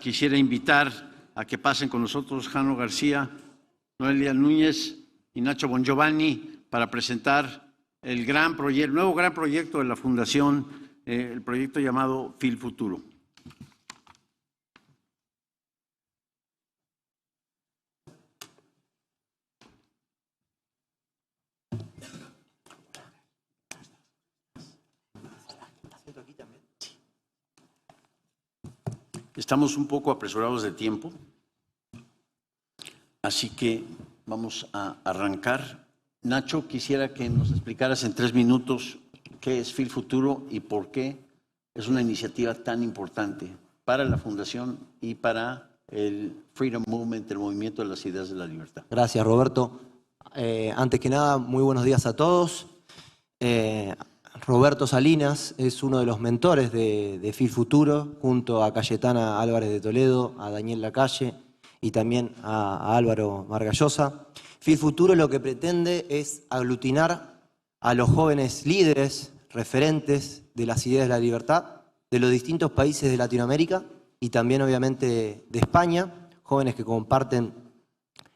Quisiera invitar a que pasen con nosotros Jano García, Noelia Núñez y Nacho Bongiovanni para presentar el nuevo gran proyecto de la Fundación, el proyecto llamado FilFuturo. Estamos un poco apresurados de tiempo, así que vamos a arrancar. Nacho, quisiera que nos explicaras en 3 minutos qué es FilFuturo y por qué es una iniciativa tan importante para la Fundación y para el Freedom Movement, el movimiento de las ideas de la libertad. Gracias, Roberto. Antes que nada, muy buenos días a todos. Roberto Salinas es uno de los mentores de FilFuturo, junto a Cayetana Álvarez de Toledo, a Daniel Lacalle y también a Álvaro Margallosa. FilFuturo lo que pretende es aglutinar a los jóvenes líderes, referentes de las ideas de la libertad de los distintos países de Latinoamérica y también obviamente de España, jóvenes que comparten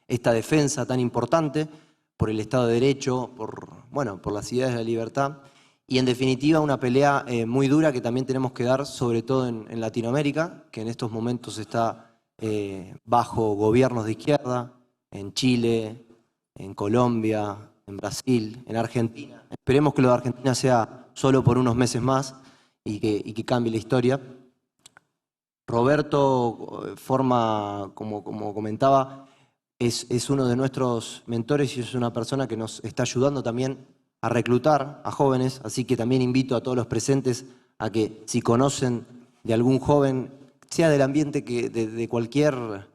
esta defensa tan importante por el Estado de Derecho, por las ideas de la libertad. Y en definitiva una pelea muy dura que también tenemos que dar, sobre todo en Latinoamérica, que en estos momentos está bajo gobiernos de izquierda, en Chile, en Colombia, en Brasil, en Argentina. Esperemos que lo de Argentina sea solo por unos meses más y que cambie la historia. Roberto como comentaba, es uno de nuestros mentores y es una persona que nos está ayudando también a reclutar a jóvenes, así que también invito a todos los presentes a que si conocen de algún joven, sea del ambiente de cualquier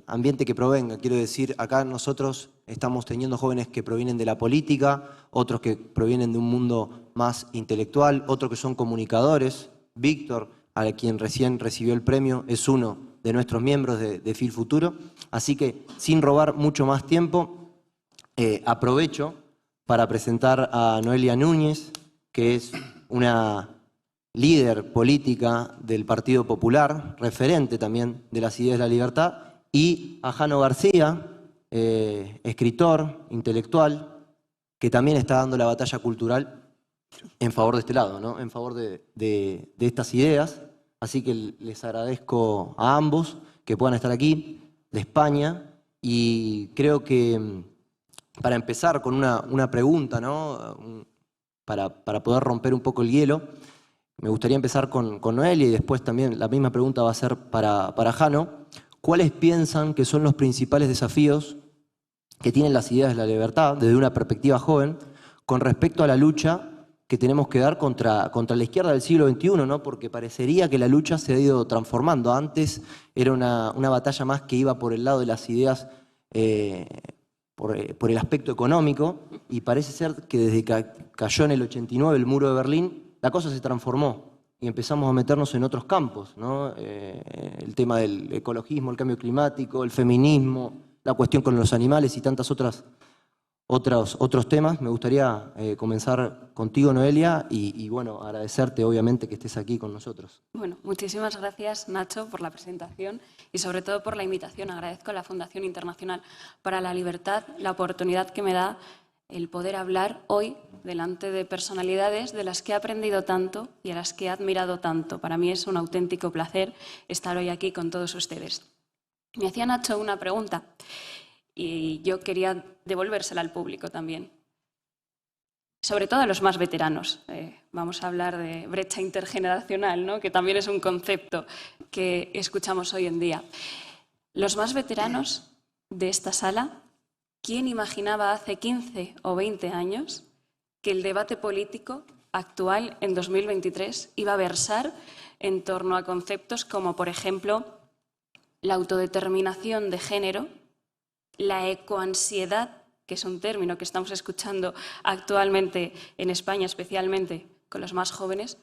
ambiente que provenga. Quiero decir, acá nosotros estamos teniendo jóvenes que provienen de la política, otros que provienen de un mundo más intelectual, otros que son comunicadores. Víctor, a quien recién recibió el premio, es uno de nuestros miembros de FilFuturo. Así que, sin robar mucho más tiempo, aprovecho para presentar a Noelia Núñez, que es una líder política del Partido Popular, referente también de las ideas de la libertad, y a Jano García, escritor, intelectual, que también está dando la batalla cultural en favor de este lado, ¿no? En favor de estas ideas. Así que les agradezco a ambos que puedan estar aquí, de España, y creo que para empezar con una pregunta, ¿no? Para poder romper un poco el hielo, me gustaría empezar con Noelia y después también la misma pregunta va a ser para Jano. ¿Cuáles piensan que son los principales desafíos que tienen las ideas de la libertad desde una perspectiva joven con respecto a la lucha que tenemos que dar contra la izquierda del siglo XXI, ¿no? Porque parecería que la lucha se ha ido transformando. Antes era una batalla más que iba por el lado de las ideas por el aspecto económico, y parece ser que desde que cayó en el 89 el muro de Berlín, la cosa se transformó y empezamos a meternos en otros campos, ¿no? El tema del ecologismo, el cambio climático, el feminismo, la cuestión con los animales y tantos otros temas. Me gustaría comenzar contigo, Noelia, y bueno, agradecerte obviamente que estés aquí con nosotros. Bueno, muchísimas gracias, Nacho, por la presentación y sobre todo por la invitación. Agradezco a la Fundación Internacional para la Libertad la oportunidad que me da el poder hablar hoy delante de personalidades de las que he aprendido tanto y a las que he admirado tanto. Para mí es un auténtico placer estar hoy aquí con todos ustedes. Me hacía Nacho una pregunta y yo quería devolvérsela al público también. Sobre todo a los más veteranos. Vamos a hablar de brecha intergeneracional, ¿no? Que también es un concepto que escuchamos hoy en día. Los más veteranos de esta sala, ¿quién imaginaba hace 15 o 20 años que el debate político actual en 2023 iba a versar en torno a conceptos como, por ejemplo, la autodeterminación de género, la ecoansiedad, que es un término que estamos escuchando actualmente en España, especialmente con los más jóvenes?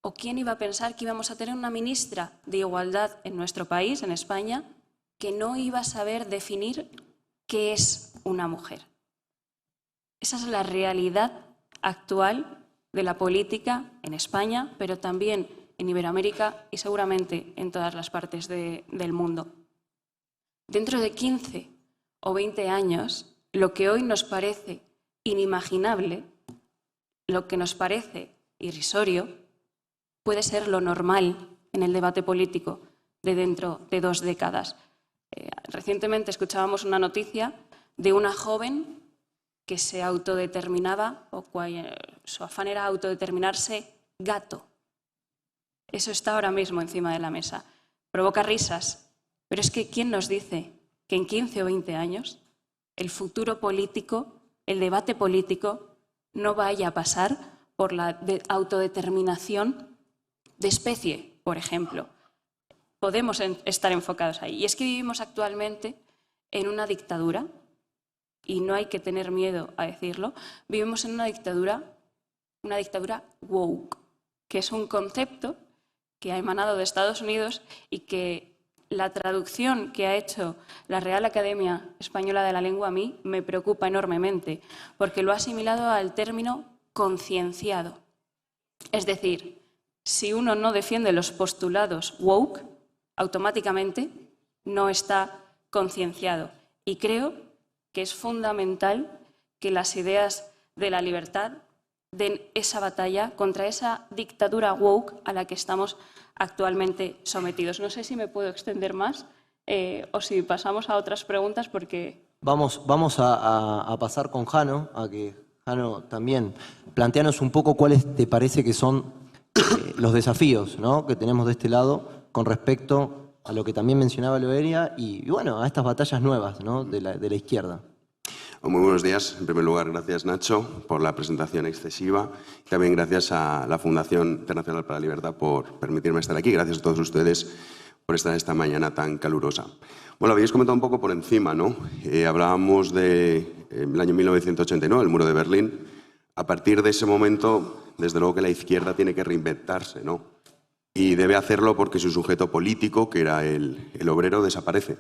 ¿O quién iba a pensar que íbamos a tener una ministra de Igualdad en nuestro país, en España, que no iba a saber definir qué es una mujer? Esa es la realidad actual de la política en España, pero también en Iberoamérica y seguramente en todas las partes del mundo. Dentro de 15 o 20 años, lo que hoy nos parece inimaginable, lo que nos parece irrisorio, puede ser lo normal en el debate político de dentro de 2 décadas. Recientemente escuchábamos una noticia de una joven que se autodeterminaba, o su afán era autodeterminarse gato. Eso está ahora mismo encima de la mesa. Provoca risas, pero es que ¿quién nos dice que en 15 o 20 años el futuro político, el debate político, no vaya a pasar por la autodeterminación de especie, por ejemplo? Podemos estar enfocados ahí. Y es que vivimos actualmente en una dictadura, y no hay que tener miedo a decirlo, vivimos en una dictadura woke, que es un concepto que ha emanado de Estados Unidos y que la traducción que ha hecho la Real Academia Española de la Lengua a mí me preocupa enormemente, porque lo ha asimilado al término concienciado. Es decir, si uno no defiende los postulados woke, automáticamente no está concienciado. Y creo que es fundamental que las ideas de la libertad den esa batalla contra esa dictadura woke a la que estamos actualmente sometidos. No sé si me puedo extender más o si pasamos a otras preguntas porque... Vamos a pasar con Jano, a que Jano también planteanos un poco cuáles te parece que son los desafíos, ¿no?, que tenemos de este lado con respecto a lo que también mencionaba Loelia y bueno, a estas batallas nuevas, ¿no?, de la izquierda. Muy buenos días. En primer lugar, gracias Nacho por la presentación excesiva. También gracias a la Fundación Internacional para la Libertad por permitirme estar aquí. Gracias a todos ustedes por estar esta mañana tan calurosa. Bueno, habéis comentado un poco por encima, ¿no? Hablábamos del año 1989, el muro de Berlín. A partir de ese momento, desde luego que la izquierda tiene que reinventarse, ¿no? Y debe hacerlo porque su sujeto político, que era el obrero, desaparece.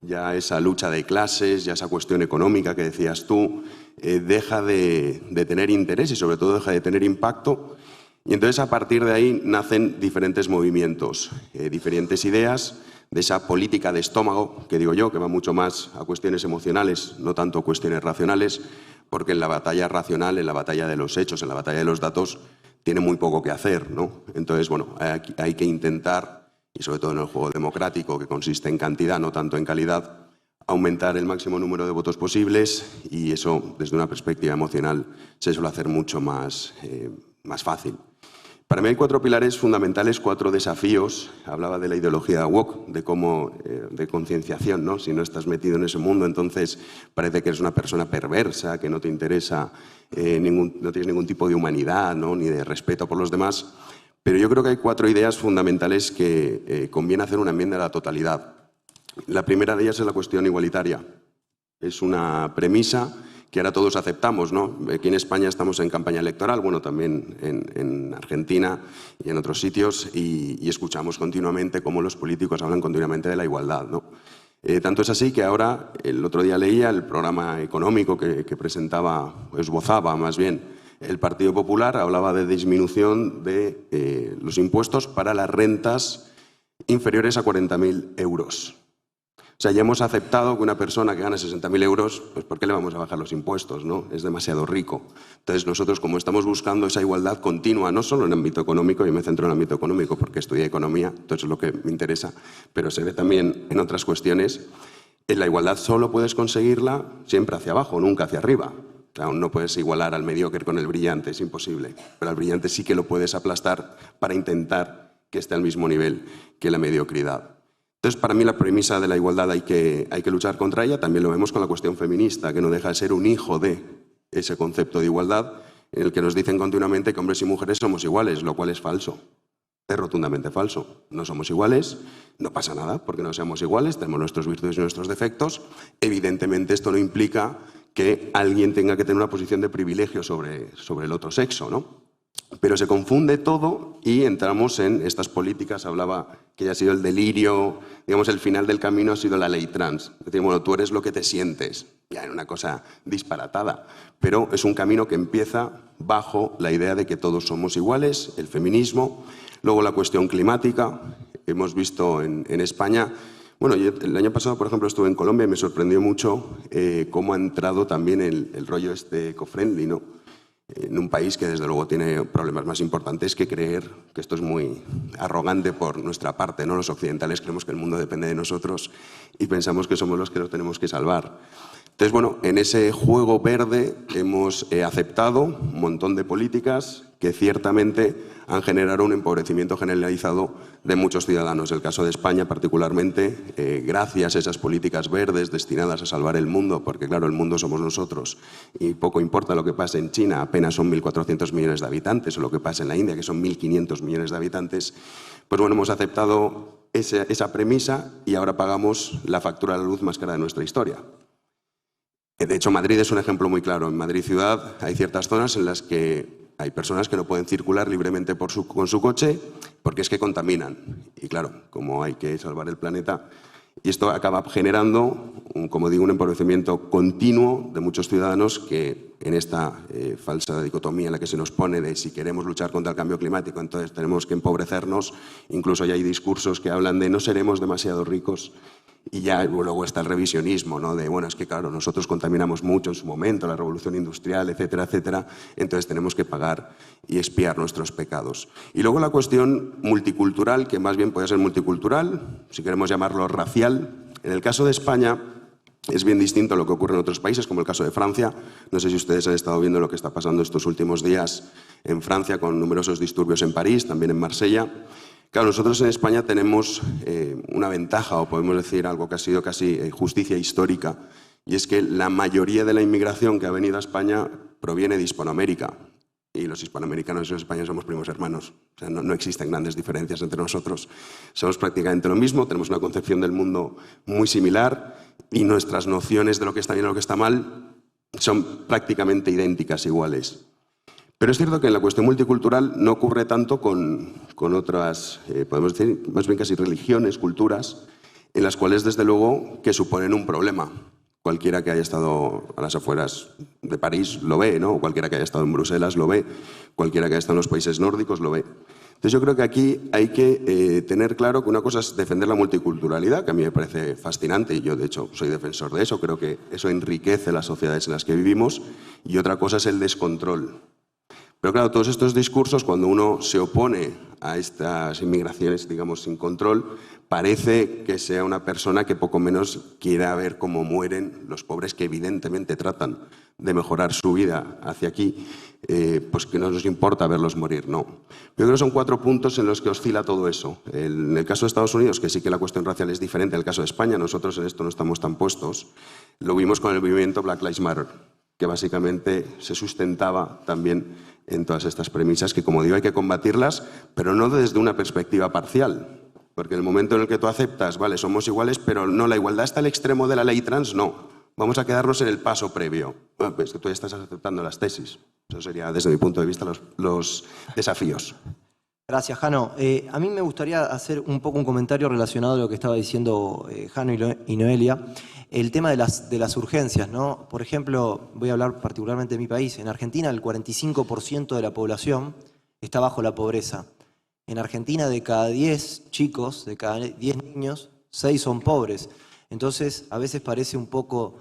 Ya esa lucha de clases, ya esa cuestión económica que decías tú, deja de tener interés y sobre todo deja de tener impacto. Y entonces a partir de ahí nacen diferentes movimientos, diferentes ideas de esa política de estómago, que digo yo, que va mucho más a cuestiones emocionales, no tanto a cuestiones racionales, porque en la batalla racional, en la batalla de los hechos, en la batalla de los datos, tiene muy poco que hacer, ¿no? Entonces, bueno, hay que intentar, y sobre todo en el juego democrático, que consiste en cantidad, no tanto en calidad, aumentar el máximo número de votos posibles y eso, desde una perspectiva emocional, se suele hacer mucho más fácil. Para mí hay 4 pilares fundamentales, 4 desafíos. Hablaba de la ideología woke, de cómo, de concienciación, ¿no? Si no estás metido en ese mundo, entonces parece que eres una persona perversa, que no te interesa, no tienes ningún tipo de humanidad, ¿no?, ni de respeto por los demás. Pero yo creo que hay 4 ideas fundamentales que conviene hacer una enmienda a la totalidad. La primera de ellas es la cuestión igualitaria. Es una premisa que ahora todos aceptamos, ¿no? Aquí en España estamos en campaña electoral, bueno, también en Argentina y en otros sitios, y escuchamos continuamente cómo los políticos hablan continuamente de la igualdad, ¿no? Tanto es así que ahora, el otro día leía el programa económico que presentaba, o esbozaba más bien, el Partido Popular, hablaba de disminución de los impuestos para las rentas inferiores a 40.000 euros. O sea, ya hemos aceptado que una persona que gana 60.000 euros, pues ¿por qué le vamos a bajar los impuestos, no? Es demasiado rico. Entonces nosotros, como estamos buscando esa igualdad continua, no solo en el ámbito económico, yo me centro en el ámbito económico porque estudié economía, entonces es lo que me interesa, pero se ve también en otras cuestiones, en la igualdad solo puedes conseguirla siempre hacia abajo, nunca hacia arriba. Claro, no puedes igualar al mediocre con el brillante, es imposible, pero al brillante sí que lo puedes aplastar para intentar que esté al mismo nivel que la mediocridad. Entonces, para mí la premisa de la igualdad hay que luchar contra ella. También lo vemos con la cuestión feminista, que no deja de ser un hijo de ese concepto de igualdad, en el que nos dicen continuamente que hombres y mujeres somos iguales, lo cual es falso. Es rotundamente falso. No somos iguales, no pasa nada porque no seamos iguales, tenemos nuestras virtudes y nuestros defectos. Evidentemente, esto no implica que alguien tenga que tener una posición de privilegio sobre el otro sexo, ¿no? Pero se confunde todo y entramos en estas políticas. Hablaba que ya ha sido el delirio, digamos, el final del camino ha sido la ley trans. Es decir, bueno, tú eres lo que te sientes. Ya en una cosa disparatada. Pero es un camino que empieza bajo la idea de que todos somos iguales, el feminismo. Luego la cuestión climática. Hemos visto en España... Bueno, yo el año pasado, por ejemplo, estuve en Colombia y me sorprendió mucho cómo ha entrado también el rollo este eco-friendly, ¿no? En un país que desde luego tiene problemas más importantes que creer que esto es muy arrogante por nuestra parte, ¿no? Los occidentales creemos que el mundo depende de nosotros y pensamos que somos los que lo tenemos que salvar. Entonces, bueno, en ese juego verde hemos aceptado un montón de políticas que ciertamente han generado un empobrecimiento generalizado de muchos ciudadanos. El caso de España particularmente, gracias a esas políticas verdes destinadas a salvar el mundo, porque claro, el mundo somos nosotros y poco importa lo que pase en China, apenas son 1.400 millones de habitantes, o lo que pasa en la India, que son 1.500 millones de habitantes, pues bueno, hemos aceptado esa premisa y ahora pagamos la factura de la luz más cara de nuestra historia. De hecho, Madrid es un ejemplo muy claro. En Madrid ciudad hay ciertas zonas en las que hay personas que no pueden circular libremente con su coche porque es que contaminan. Y claro, como hay que salvar el planeta, y esto acaba generando, como digo, un empobrecimiento continuo de muchos ciudadanos que en esta falsa dicotomía en la que se nos pone de si queremos luchar contra el cambio climático, entonces tenemos que empobrecernos. Incluso ya hay discursos que hablan de no seremos demasiado ricos. Y ya luego está el revisionismo, ¿no? De, bueno, es que claro, nosotros contaminamos mucho en su momento, la revolución industrial, etcétera, etcétera, entonces tenemos que pagar y expiar nuestros pecados. Y luego la cuestión multicultural, que más bien puede ser multicultural, si queremos llamarlo racial. En el caso de España es bien distinto a lo que ocurre en otros países, como el caso de Francia. No sé si ustedes han estado viendo lo que está pasando estos últimos días en Francia con numerosos disturbios en París, también en Marsella. Claro, nosotros en España tenemos una ventaja, o podemos decir algo que ha sido casi justicia histórica, y es que la mayoría de la inmigración que ha venido a España proviene de Hispanoamérica. Y los hispanoamericanos y los españoles somos primos hermanos. O sea, no existen grandes diferencias entre nosotros. Somos prácticamente lo mismo, tenemos una concepción del mundo muy similar y nuestras nociones de lo que está bien y lo que está mal son prácticamente idénticas, iguales. Pero es cierto que en la cuestión multicultural no ocurre tanto con otras, podemos decir, más bien casi religiones, culturas, en las cuales desde luego que suponen un problema. Cualquiera que haya estado a las afueras de París lo ve, ¿no? Cualquiera que haya estado en Bruselas lo ve, cualquiera que haya estado en los países nórdicos lo ve. Entonces yo creo que aquí hay que tener claro que una cosa es defender la multiculturalidad, que a mí me parece fascinante y yo de hecho soy defensor de eso, creo que eso enriquece las sociedades en las que vivimos, y otra cosa es el descontrol. Pero claro, todos estos discursos, cuando uno se opone a estas inmigraciones, digamos, sin control, parece que sea una persona que poco menos quiera ver cómo mueren los pobres que evidentemente tratan de mejorar su vida hacia aquí, pues que no nos importa verlos morir, no. Yo creo que son 4 puntos en los que oscila todo eso. En el caso de Estados Unidos, que sí que la cuestión racial es diferente, en el caso de España, nosotros en esto no estamos tan puestos, lo vimos con el movimiento Black Lives Matter, que básicamente se sustentaba también en todas estas premisas que, como digo, hay que combatirlas, pero no desde una perspectiva parcial. Porque en el momento en el que tú aceptas, vale, somos iguales, pero no, la igualdad está al extremo de la ley trans, no. Vamos a quedarnos en el paso previo. Bueno, pues que tú ya estás aceptando las tesis. Eso sería, desde mi punto de vista, los desafíos. Gracias, Jano. A mí me gustaría hacer un poco un comentario relacionado a lo que estaba diciendo Jano y Noelia. El tema de las urgencias, ¿no? Por ejemplo, voy a hablar particularmente de mi país. En Argentina, el 45% de la población está bajo la pobreza. En Argentina, de cada 10 chicos, de cada 10 niños, 6 son pobres. Entonces, a veces parece un poco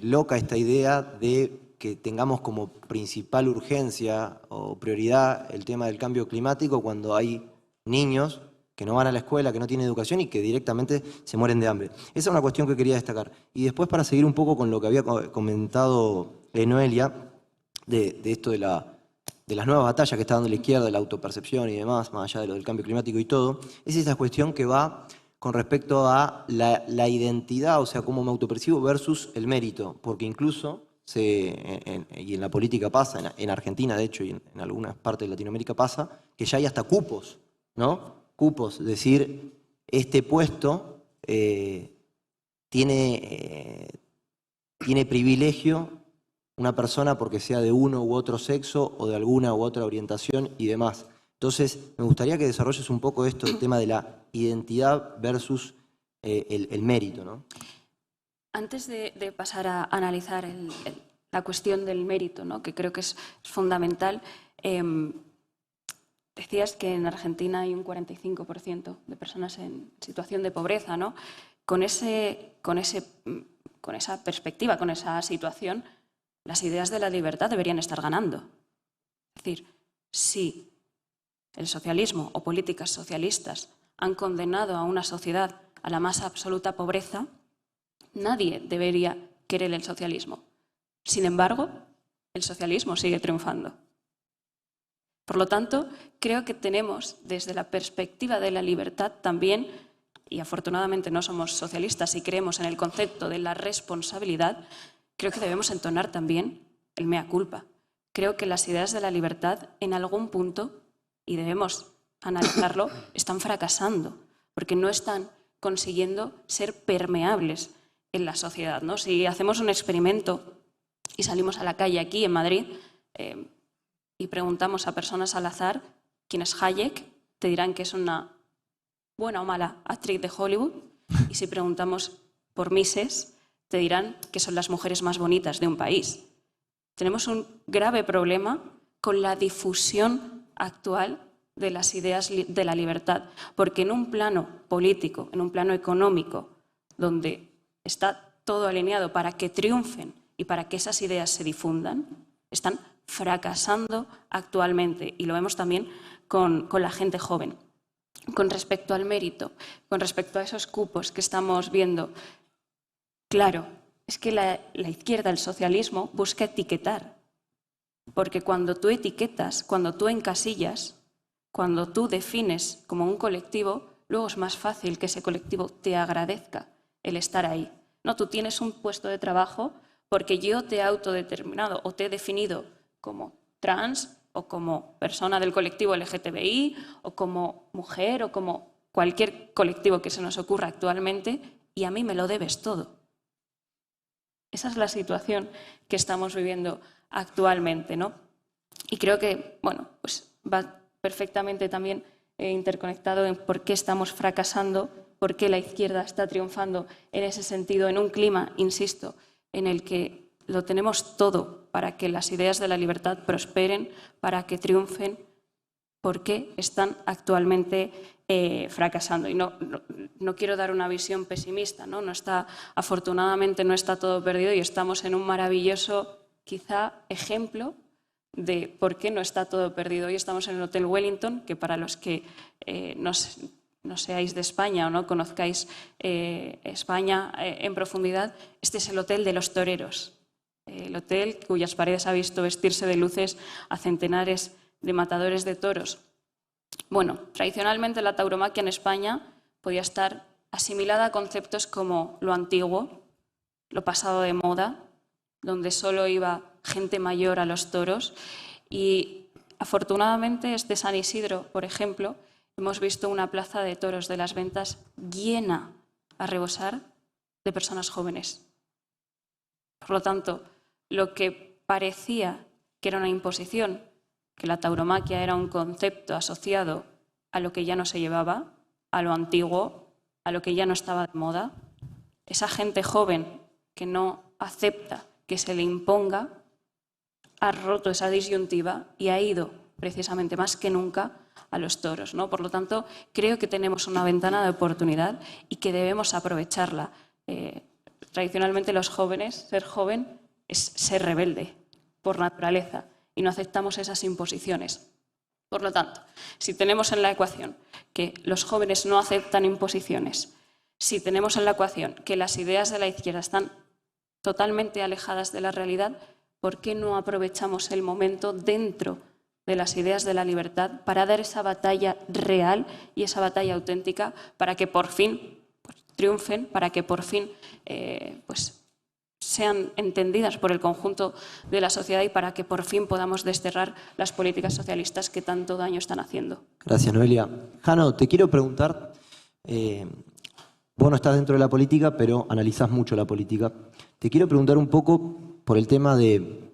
loca esta idea de que tengamos como principal urgencia o prioridad el tema del cambio climático cuando hay niños que no van a la escuela, que no tienen educación y que directamente se mueren de hambre. Esa es una cuestión que quería destacar. Y después, para seguir un poco con lo que había comentado Noelia, de esto de las nuevas batallas que está dando la izquierda, de la autopercepción y demás, más allá de lo del cambio climático y todo, es esa cuestión que va con respecto a la identidad, o sea, cómo me autopercibo versus el mérito, porque incluso, y en la política pasa, en Argentina de hecho, y en algunas partes de Latinoamérica pasa, que ya hay hasta cupos, ¿no? Cupos, es decir, este puesto tiene privilegio una persona porque sea de uno u otro sexo o de alguna u otra orientación y demás. Entonces, me gustaría que desarrolles un poco esto, el tema de la identidad versus el mérito, ¿no? Antes de pasar a analizar la cuestión del mérito, ¿no?, que creo que es fundamental, decías que en Argentina hay un 45% de personas en situación de pobreza, ¿no? Con esa perspectiva, con esa situación, las ideas de la libertad deberían estar ganando. Es decir, si el socialismo o políticas socialistas han condenado a una sociedad a la más absoluta pobreza, nadie debería querer el socialismo. Sin embargo, el socialismo sigue triunfando. Por lo tanto, creo que tenemos, desde la perspectiva de la libertad también, y afortunadamente no somos socialistas y creemos en el concepto de la responsabilidad, creo que debemos entonar también el mea culpa. Creo que las ideas de la libertad en algún punto, y debemos analizarlo, están fracasando, porque no están consiguiendo ser permeables en la sociedad, ¿no? Si hacemos un experimento y salimos a la calle aquí en Madrid y preguntamos a personas al azar quién es Hayek, te dirán que es una buena o mala actriz de Hollywood, y si preguntamos por Mises, te dirán que son las mujeres más bonitas de un país. Tenemos un grave problema con la difusión actual de las ideas de la libertad, porque en un plano político, en un plano económico, donde está todo alineado para que triunfen y para que esas ideas se difundan, están fracasando actualmente, y lo vemos también con la gente joven. Con respecto al mérito, con respecto a esos cupos que estamos viendo, claro, es que la izquierda, el socialismo, busca etiquetar, porque cuando tú etiquetas, cuando tú encasillas, cuando tú defines como un colectivo, luego es más fácil que ese colectivo te agradezca el estar ahí. No, tú tienes un puesto de trabajo porque yo te he autodeterminado o te he definido como trans o como persona del colectivo LGTBI o como mujer o como cualquier colectivo que se nos ocurra actualmente, y a mí me lo debes todo. Esa es la situación que estamos viviendo actualmente, ¿no? Y creo que, bueno, pues va perfectamente también interconectado en por qué estamos fracasando, por qué la izquierda está triunfando en ese sentido, en un clima, insisto, en el que lo tenemos todo para que las ideas de la libertad prosperen, para que triunfen, por qué están actualmente fracasando. Y no quiero dar una visión pesimista, ¿no? Afortunadamente no está todo perdido y estamos en un maravilloso, quizá, ejemplo de por qué no está todo perdido. Hoy estamos en el Hotel Wellington, que para los que no seáis de España o no conozcáis España en profundidad, este es el Hotel de los Toreros. El hotel cuyas paredes ha visto vestirse de luces a centenares de matadores de toros. Bueno, tradicionalmente la tauromaquia en España podía estar asimilada a conceptos como lo antiguo, lo pasado de moda, donde solo iba gente mayor a los toros, y afortunadamente desde San Isidro, por ejemplo, hemos visto una plaza de toros de las Ventas llena a rebosar de personas jóvenes. Por lo tanto, lo que parecía que era una imposición, que la tauromaquia era un concepto asociado a lo que ya no se llevaba, a lo antiguo, a lo que ya no estaba de moda, esa gente joven que no acepta que se le imponga, ha roto esa disyuntiva y ha ido precisamente más que nunca a los toros, ¿no? Por lo tanto, creo que tenemos una ventana de oportunidad y que debemos aprovecharla. Tradicionalmente los jóvenes, ser joven es ser rebelde por naturaleza y no aceptamos esas imposiciones. Por lo tanto, si tenemos en la ecuación que los jóvenes no aceptan imposiciones, si tenemos en la ecuación que las ideas de la izquierda están totalmente alejadas de la realidad, ¿por qué no aprovechamos el momento dentro de las ideas de la libertad para dar esa batalla real y esa batalla auténtica para que por fin triunfen, para que por fin sean entendidas por el conjunto de la sociedad y para que por fin podamos desterrar las políticas socialistas que tanto daño están haciendo? Gracias, Noelia. Jano, te quiero preguntar, vos no estás dentro de la política, pero analizás mucho la política. Te quiero preguntar un poco por el tema de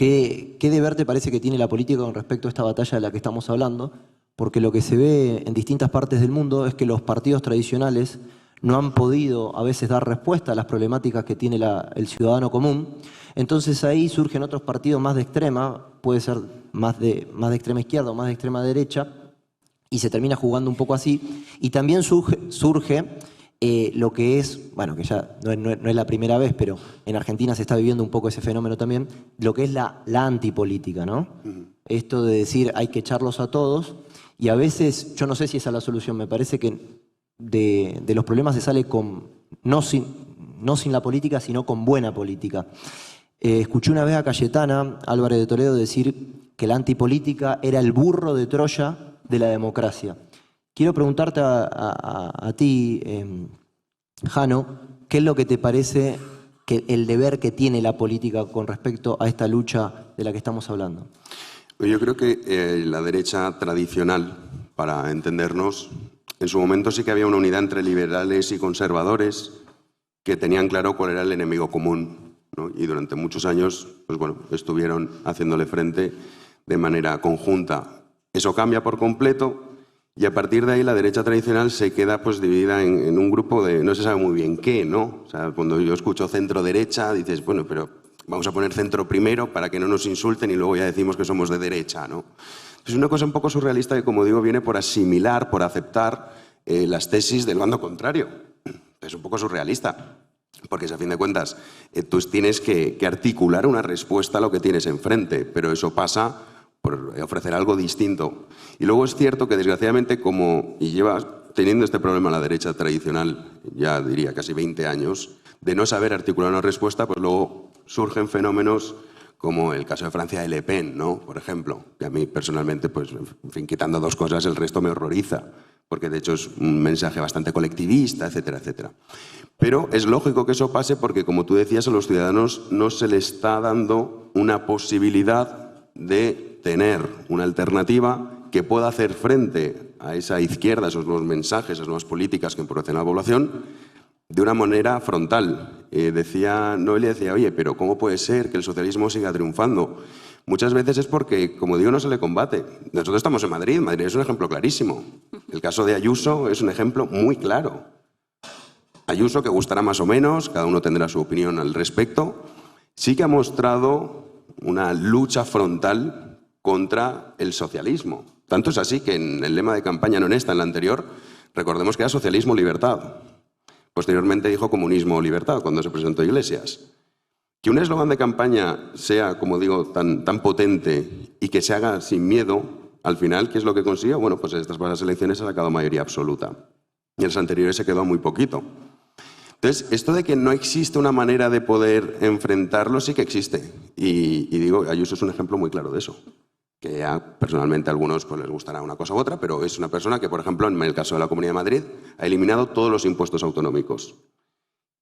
¿qué deber te parece que tiene la política con respecto a esta batalla de la que estamos hablando? Porque lo que se ve en distintas partes del mundo es que los partidos tradicionales no han podido a veces dar respuesta a las problemáticas que tiene el ciudadano común. Entonces ahí surgen otros partidos más de extrema, puede ser más de extrema izquierda o más de extrema derecha, y se termina jugando un poco así. Y también surge lo que es, bueno, que ya no es la primera vez, pero en Argentina se está viviendo un poco ese fenómeno también, lo que es la antipolítica, ¿no? Esto de decir hay que echarlos a todos, y a veces, yo no sé si esa es la solución, me parece que de los problemas se sale no sin la política, sino con buena política. Escuché una vez a Cayetana Álvarez de Toledo decir que la antipolítica era el burro de Troya de la democracia. Quiero preguntarte a ti, Jano, ¿qué es lo que te parece que el deber que tiene la política con respecto a esta lucha de la que estamos hablando? Yo creo que la derecha tradicional, para entendernos, en su momento sí que había una unidad entre liberales y conservadores que tenían claro cuál era el enemigo común, ¿no? Y durante muchos años pues bueno, estuvieron haciéndole frente de manera conjunta. Eso cambia por completo y a partir de ahí la derecha tradicional se queda pues dividida en un grupo de no se sabe muy bien qué, ¿no? O sea, cuando yo escucho centro-derecha dices, bueno, pero vamos a poner centro primero para que no nos insulten y luego ya decimos que somos de derecha, ¿no? Es una cosa un poco surrealista que, como digo, viene por asimilar, por aceptar las tesis del bando contrario. Es un poco surrealista, porque si a fin de cuentas tú tienes que articular una respuesta a lo que tienes enfrente, pero eso pasa por ofrecer algo distinto. Y luego es cierto que, desgraciadamente, y lleva teniendo este problema la derecha tradicional, ya diría casi 20 años, de no saber articular una respuesta, pues luego surgen fenómenos como el caso de Francia de Le Pen, ¿no? Por ejemplo, que a mí personalmente, pues, en fin, quitando dos cosas, el resto me horroriza, porque de hecho es un mensaje bastante colectivista, etcétera, etcétera. Pero es lógico que eso pase porque, como tú decías, a los ciudadanos no se les está dando una posibilidad de tener una alternativa que pueda hacer frente a esa izquierda, a esos nuevos mensajes, a esas nuevas políticas que empobrecen a la población, de una manera frontal. Noelia decía, oye, pero ¿cómo puede ser que el socialismo siga triunfando? Muchas veces es porque, como digo, no se le combate. Nosotros estamos en Madrid, Madrid es un ejemplo clarísimo. El caso de Ayuso es un ejemplo muy claro. Ayuso, que gustará más o menos, cada uno tendrá su opinión al respecto, sí que ha mostrado una lucha frontal contra el socialismo. Tanto es así que en el lema de campaña, no en esta, en la anterior, recordemos que era socialismo-libertad. Posteriormente dijo comunismo-libertad cuando se presentó Iglesias. Que un eslogan de campaña sea, como digo, tan potente y que se haga sin miedo, al final, ¿qué es lo que consiguió? Bueno, pues en estas pasadas elecciones ha sacado mayoría absoluta. Y en las anteriores se quedó muy poquito. Entonces, esto de que no existe una manera de poder enfrentarlo sí que existe. Y digo, Ayuso es un ejemplo muy claro de eso. Que personalmente a algunos pues, les gustará una cosa u otra, pero es una persona que, por ejemplo, en el caso de la Comunidad de Madrid, ha eliminado todos los impuestos autonómicos.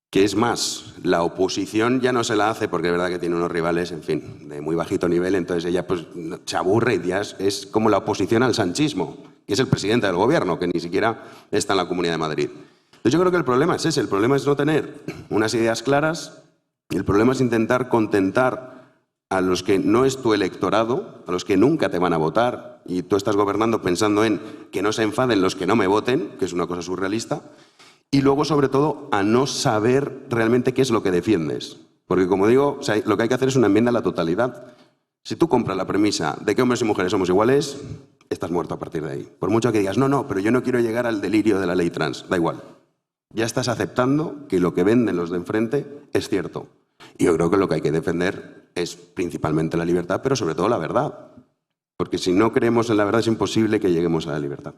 Que es más, la oposición ya no se la hace porque es verdad que tiene unos rivales, en fin, de muy bajito nivel, entonces ella pues, se aburre y ya es como la oposición al sanchismo, que es el presidente del gobierno, que ni siquiera está en la Comunidad de Madrid. Entonces yo creo que el problema es ese, el problema es no tener unas ideas claras y el problema es intentar contentar a los que no es tu electorado, a los que nunca te van a votar y tú estás gobernando pensando en que no se enfaden los que no me voten, que es una cosa surrealista, y luego, sobre todo, a no saber realmente qué es lo que defiendes. Porque, como digo, o sea, lo que hay que hacer es una enmienda a la totalidad. Si tú compras la premisa de que hombres y mujeres somos iguales, estás muerto a partir de ahí. Por mucho que digas, no, pero yo no quiero llegar al delirio de la ley trans, da igual. Ya estás aceptando que lo que venden los de enfrente es cierto. Y yo creo que lo que hay que defender es principalmente la libertad, pero sobre todo la verdad. Porque si no creemos en la verdad es imposible que lleguemos a la libertad.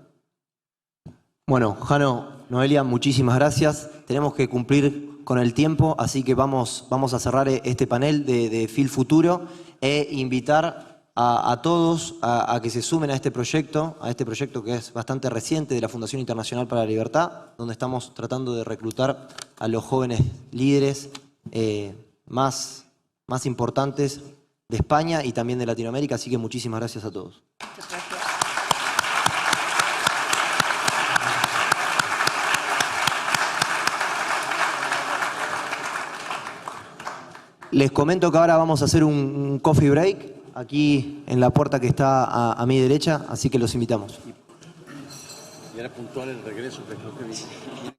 Bueno, Jano, Noelia, muchísimas gracias. Tenemos que cumplir con el tiempo, así que vamos a cerrar este panel de Fil Futuro e invitar a todos a que se sumen a este proyecto que es bastante reciente de la Fundación Internacional para la Libertad, donde estamos tratando de reclutar a los jóvenes líderes más importantes de España y también de Latinoamérica, así que muchísimas gracias a todos. Muchas gracias. Les comento que ahora vamos a hacer un coffee break aquí en la puerta que está a mi derecha, así que los invitamos. Y era puntual el regreso, que creo que